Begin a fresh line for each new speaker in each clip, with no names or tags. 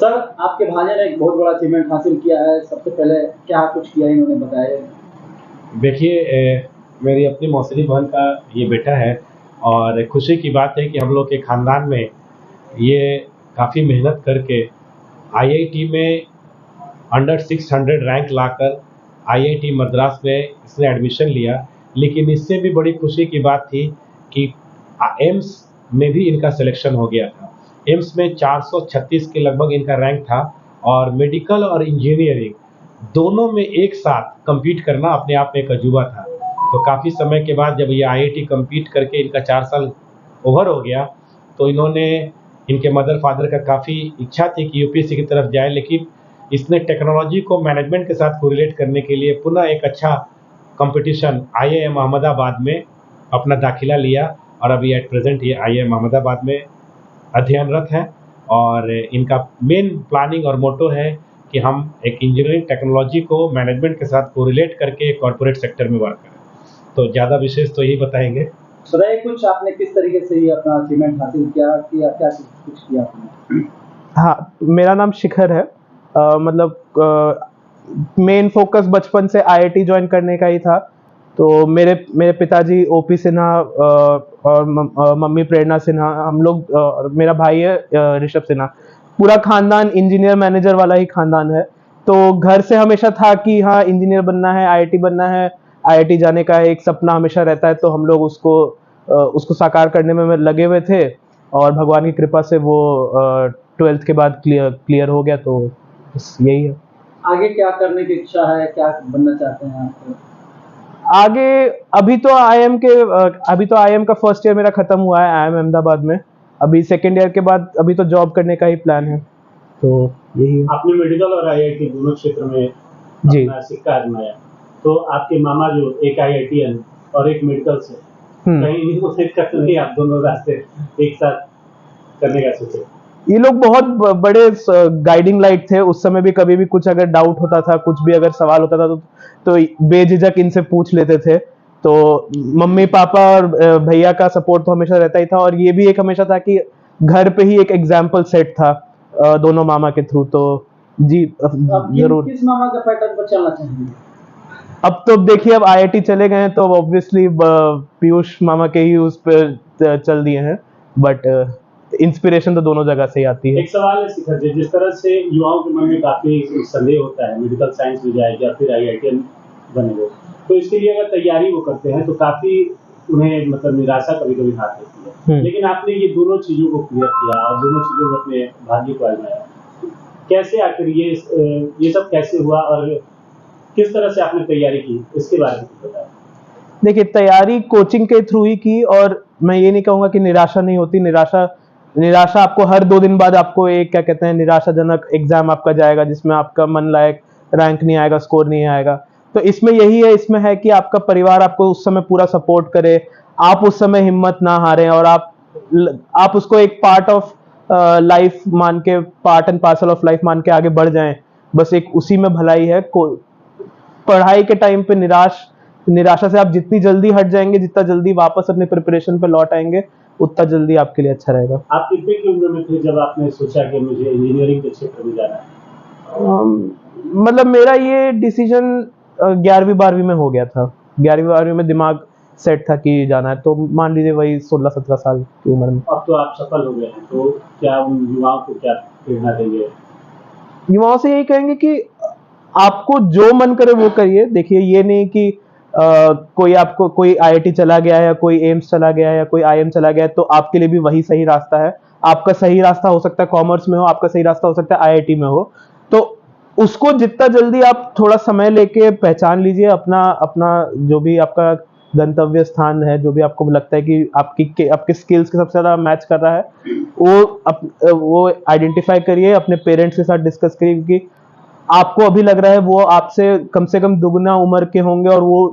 Sir, आपके भांजे ने एक बहुत बड़ा अचीवमेंट हासिल किया है। सबसे पहले क्या कुछ किया इन्होंने बताया?
देखिए, मेरी अपनी मौसी बहन का ये बेटा है और खुशी की बात है कि हम लोग के ख़ानदान में ये काफ़ी मेहनत करके आईआईटी में अंडर 600 रैंक लाकर आईआईटी मद्रास में इसने एडमिशन लिया। लेकिन इससे भी बड़ी खुशी की बात थी कि एम्स में भी इनका सिलेक्शन हो गया था। एम्स में 436 के लगभग इनका रैंक था और मेडिकल और इंजीनियरिंग दोनों में एक साथ कम्पीट करना अपने आप में एक अजूबा था। तो काफ़ी समय के बाद जब ये आईआईटी कम्पीट करके इनका 4 साल ओवर हो गया, तो इनके मदर फादर का काफ़ी इच्छा थी कि यूपीएससी की तरफ जाए, लेकिन इसने टेक्नोलॉजी को मैनेजमेंट के साथ कोरिलेट करने के लिए पुनः एक अच्छा कंपटीशन आईआईएम अहमदाबाद में अपना दाखिला लिया और अभी एट प्रेजेंट ये आईआईएम अहमदाबाद में अध्ययनरत हैं। और इनका मेन प्लानिंग और मोटो है कि हम एक इंजीनियरिंग टेक्नोलॉजी को मैनेजमेंट के साथ कोरिलेट करके कॉर्पोरेट सेक्टर में वर्क करें। तो ज़्यादा विशेष तो यही बताएंगे।
बताइए कुछ, आपने किस तरीके से ये अपना अचीवमेंट हासिल किया, क्या कुछ किया आपने?
हाँ, मेरा नाम शिखर है। मेन फोकस बचपन से आईआईटी ज्वाइन करने का ही था। तो मेरे पिताजी ओपी सिन्हा और मम्मी प्रेरणा सिन्हा, हम लोग और मेरा भाई है ऋषभ सिन्हा। पूरा खानदान इंजीनियर मैनेजर वाला ही खानदान है। तो घर से हमेशा था कि हाँ, इंजीनियर बनना है, आईआईटी बनना है, आईआईटी जाने का एक सपना हमेशा रहता है। तो हम लोग उसको साकार करने में लगे हुए थे और भगवान की कृपा से वो 12th के बाद क्लियर हो गया। तो बस यही है।
आगे क्या करने की इच्छा है, क्या बनना चाहते हैं आप?
आगे अभी तो आईएम का फर्स्ट ईयर मेरा खत्म हुआ है आईएम अहमदाबाद में। अभी सेकेंड ईयर के बाद अभी तो जॉब करने का ही प्लान है। तो यही है।
आपने मेडिकल और आईआईटी दोनों क्षेत्र में
जी
अपना सिक्का आजमाया, तो आपके मामा जो एक आईआईटीएन और एक मेडिकल से, कहीं इनको सेट करते नहीं आप दोनों रास्ते एक साथ करने का सोचे?
ये लोग बहुत बड़े गाइडिंग लाइट थे उस समय भी। कभी भी कुछ अगर डाउट होता था, कुछ भी अगर सवाल होता था तो बेझिझक इनसे पूछ लेते थे। तो मम्मी पापा और भैया का सपोर्ट तो हमेशा रहता ही था। और ये भी एक हमेशा था कि घर पे ही एक एग्जाम्पल सेट था दोनों मामा के थ्रू। तो जी जरूर।
किस मामा का पैटर्न पर चलना चाहेंगे?
अब तो देखिए, अब आईआईटी चले गए हैं तो ऑब्वियसली पीयूष मामा के ही उस पर चल दिए हैं। बट इंस्पिरेशन तो दोनों जगह से ही आती है।
एक सवाल है शिखर जी, जिस तरह से युवाओं के मन में काफी संदेह होता है मेडिकल साइंस में जाएगा या फिर आईआईटीएन बनेगा, तो इसके लिए अगर तैयारी वो करते हैं तो काफी उन्हें मतलब निराशा कभी कभी हाथ देती है। लेकिन आपने ये दोनों चीजों को क्लियर किया और दोनों चीजों में अपने भाग्य को आजमाया। कैसे आखिर ये सब कैसे हुआ और किस तरह से आपने तैयारी की, इसके बारे में बताया।
देखिए, तैयारी कोचिंग के थ्रू ही की। और मैं ये नहीं कहूंगा कि निराशा नहीं होती। निराशा आपको हर 2 दिन बाद आपको एक क्या कहते हैं निराशाजनक एग्जाम आपका जाएगा, जिसमें आपका मन लायक रैंक नहीं आएगा, स्कोर नहीं आएगा। तो इसमें यही है, इसमें है कि आपका परिवार आपको उस समय पूरा सपोर्ट करे, आप उस समय हिम्मत ना हारें और आप उसको एक पार्ट ऑफ लाइफ मान के, part and parcel of life मान के आगे बढ़ जाएं। बस एक उसी में भलाई है। पढ़ाई के टाइम पे निराशा से आप जितनी जल्दी हट जाएंगे, जितना जल्दी वापस अपने प्रिपरेशन पे लौट आएंगे, उतना जल्दी आपके लिए अच्छा रहेगा।
आप कितने की उम्र में थे जब आपने सोचा कि मुझे इंजीनियरिंग के क्षेत्र में जाना है?
मतलब मेरा ये डिसीजन 11वीं 12वीं में हो गया था। 11वीं 12वीं में दिमाग सेट था कि जाना है। तो मान लीजिए वही 16-17 साल की उम्र में।
अब तो आप सफल हो गए हैं, तो क्या उन युवाओं को क्या प्रेरणा देंगे?
युवाओं से यही कहेंगे कि आपको जो मन करे वो करिए। देखिए, ये नहीं कि कोई आईआईटी चला गया है या कोई एम्स चला गया है या कोई आईएम चला गया है तो आपके लिए भी वही सही रास्ता है। आपका सही रास्ता हो सकता है कॉमर्स में हो, आपका सही रास्ता हो सकता है आईआईटी में हो। तो उसको जितना जल्दी आप थोड़ा समय लेके पहचान लीजिए, अपना जो भी आपका गंतव्य स्थान है, जो भी आपको लगता है कि आपके स्किल्स के सबसे ज्यादा मैच कर रहा है, वो आइडेंटिफाई करिए, अपने पेरेंट्स के साथ डिस्कस करिए। क्योंकि आपको अभी लग रहा है वो आपसे कम से कम दुगना उम्र के होंगे और वो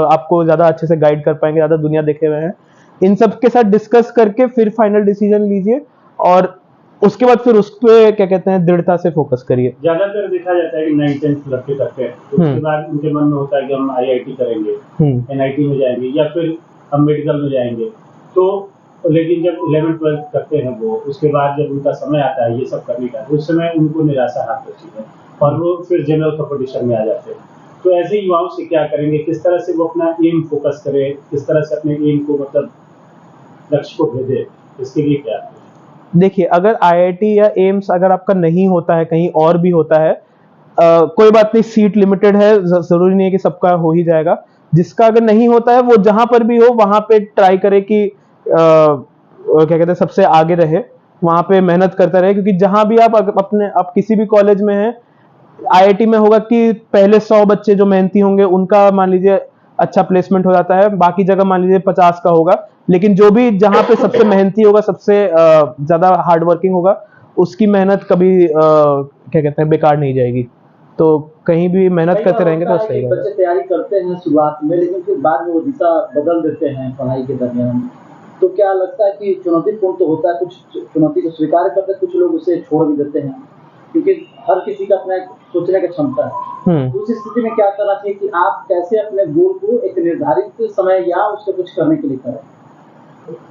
आपको ज्यादा अच्छे से गाइड कर पाएंगे, ज्यादा दुनिया देखे हुए हैं। इन सब के साथ डिस्कस करके फिर फाइनल डिसीजन लीजिए और उसके बाद फिर उस पे क्या कहते हैं दृढ़ता से फोकस करिए।
ज्यादातर देखा जाता है कि 9th-10th लड़के करते हैं, तो उसके बाद उनके मन में होता है कि हम आईआईटी करेंगे, एनआईटी में जाएंगे या फिर हम मेडिकल में जाएंगे। तो लेकिन जब 11th-12th करते हैं वो, उसके बाद जब उनका समय आता है ये सब करने का, तो उस समय उनको निराशा हाथ लगती है और वो फिर जनरल कंपटीशन में आ जाते हैं। तो ऐसे युवाओं से क्या करेंगे, किस तरह से वो अपना एम फोकस करें, किस तरह से अपने एम को मतलब लक्ष्य को भेदे, इसके लिए क्या?
देखिए, अगर आईआईटी या एम्स अगर आपका नहीं होता है, कहीं और भी होता है, कोई बात नहीं, सीट लिमिटेड है, जरूरी नहीं है कि सबका हो ही जाएगा। जिसका अगर नहीं होता है वो जहां पर भी हो वहां पे ट्राई करे कि क्या कहते हैं, सबसे आगे रहे, वहां पे मेहनत करता रहे, क्योंकि जहां भी आप किसी भी कॉलेज में हैं, आईआईटी में होगा कि पहले 100 बच्चे जो मेहनती होंगे उनका मान लीजिए अच्छा प्लेसमेंट हो जाता है, बाकी जगह मान लीजिए 50 का होगा, लेकिन जो भी जहां पे सबसे मेहनती होगा, सबसे ज्यादा हार्ड वर्किंग होगा, उसकी मेहनत कभी क्या कहते हैं, बेकार नहीं जाएगी। तो कहीं भी मेहनत
कई
करते
बार
रहेंगे
होता
तो
है
सही
कि
रहेगा।
बच्चे तैयारी करते हैं शुरुआत में, लेकिन फिर बाद में वो दिशा बदल देते हैं पढ़ाई के दरमियान। तो क्या लगता है कि चुनौतीपूर्ण तो होता है, कुछ चुनौती को स्वीकार करते हैं, कुछ लोग उसे छोड़ भी देते हैं, क्योंकि हर किसी का अपना एक सोचने का क्षमता है। उस स्थिति में क्या करना चाहिए कि आप कैसे अपने गोल को एक निर्धारित समय या उससे कुछ करने के लिए करें?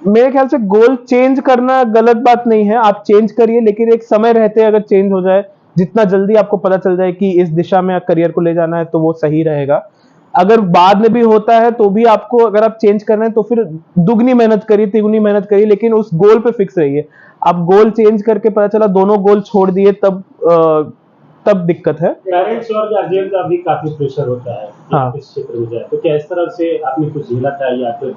मेरे ख्याल से गोल चेंज करना गलत बात नहीं है, आप चेंज करिए, लेकिन एक समय रहते अगर चेंज हो जाए, जितना जल्दी आपको पता चल जाए कि इस दिशा में करियर को ले जाना है, तो वो सही रहेगा। अगर बाद में भी होता है तो भी आपको, अगर आप चेंज कर रहे हैं तो फिर दुगनी मेहनत करिए, तिगुनी मेहनत करिए, लेकिन उस गोल पे फिक्स रहिए। आप गोल चेंज करके पता चला दोनों गोल छोड़ दिए, तब दिक्कत है।
पेरेंट्स और गार्जियन का भी काफी प्रेशर होता है कि
हाँ।
आप इस क्षेत्र में जाए, तो क्या इस तरह से आपने कुछ झेला था या फिर?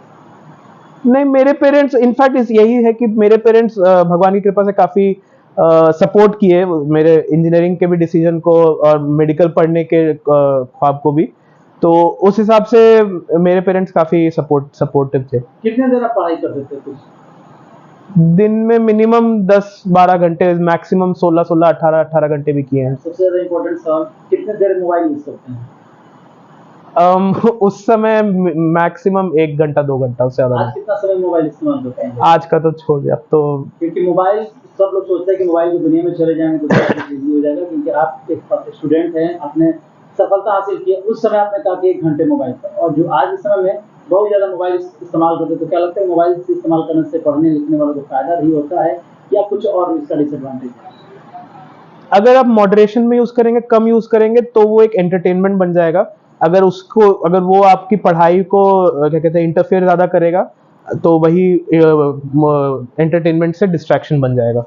नहीं, मेरे पेरेंट्स इनफैक्ट यही है कि मेरे पेरेंट्स भगवान की कृपा से काफी सपोर्ट किए मेरे इंजीनियरिंग के भी डिसीजन को और मेडिकल पढ़ने के ख्वाब को भी। तो उस हिसाब से मेरे पेरेंट्स काफी सपोर्टिव थे।
कितने देर आप पढ़ाई करते थे कुछ?
दिन में मिनिमम 10-12 घंटे, मैक्सिमम 16-16, 18-18 घंटे भी किए हैं।
सबसे ज्यादा इम्पोर्टेंट सवाल, कितने देर मोबाइल यूज करते हैं?
उस समय मैक्सिमम 1 घंटा 2 घंटा, उससे ज्यादा
आज
नहीं।
कितना समय मोबाइल इस्तेमाल करते हैं?
आज का तो छोड़ दिया, अब तो
क्योंकि मोबाइल, सब लोग सोचते हैं कि मोबाइल की दुनिया में चले जाएंगे तो सब कुछ इजी हो जाएगा, क्योंकि आप एक स्टूडेंट हैं, आपने सफलता हासिल की है, उस समय आपने कहा कि 1 घंटे मोबाइल पर, और जो आज के समय में बहुत ज़्यादा मोबाइल इस्तेमाल करते हैं, तो क्या लगता है मोबाइल से इस्तेमाल करने से पढ़ने लिखने वालों को फायदा भी होता है या कुछ और इसका डिसएडवांटेज है?
अगर आप मॉडरेशन में यूज करेंगे, कम यूज करेंगे, तो वो एक एंटरटेनमेंट बन जाएगा। अगर वो आपकी पढ़ाई को क्या कहते हैं, इंटरफेयर ज्यादा करेगा, तो वही एंटरटेनमेंट से डिस्ट्रैक्शन बन जाएगा।